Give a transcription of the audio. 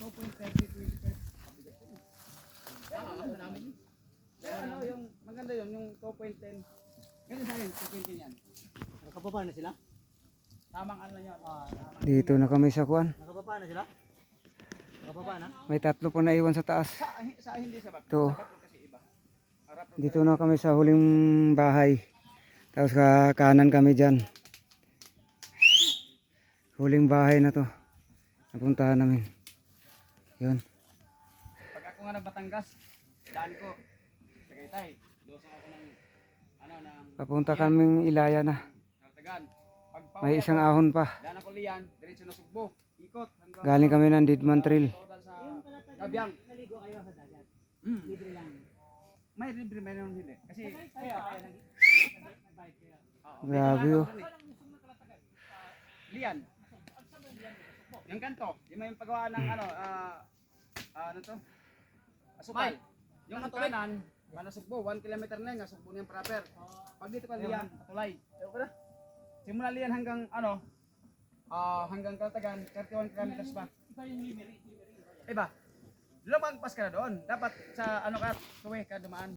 2.30, 25. Ano namin? Ano yung maganda yun, yung 2.10. Ganun sa akin, 2.10 yan. Nakababa na sila? Tamang ano yun. Dito na kami sa kuan. Nakababa na sila? Nakababa na? May tatlo pa naiwan sa taas. Sa hindi sa back. Ito. Sa back kasi iba. Harap ro- Dito na kami sa huling bahay. Tapos kanan kami dyan. Huling bahay na to. Napuntahan namin. Yun. Pag ako nga na Batangas, daan ko. Tagaytay. Dosa ako ng ano ng Papunta kaming Ilaya na. Kartagan. Pag May isang ahon pa. daan ako Lian, diretso na Sugbo. Ikot hanggang Galing kami ng Didman Trail. total sa Kabyang. Naligo kayo sa dagat. Mm. Libre lang. May libre may naman hindi. Kasi Grabe oh. Lian. Yung kanto, yung may paggawa ng ano, ano to? Asukal. Yung kanan, Manasugbo, 1 kilometer na yun, Sugbo niyang proper. Pag dito ka Lian, Tulay. Simula Lian hanggang ano, hanggang Kaltagan, 31 kilometers pa. Iba. Lumagpas ka na doon. Dapat sa ano ka, tuwi ka dumaan.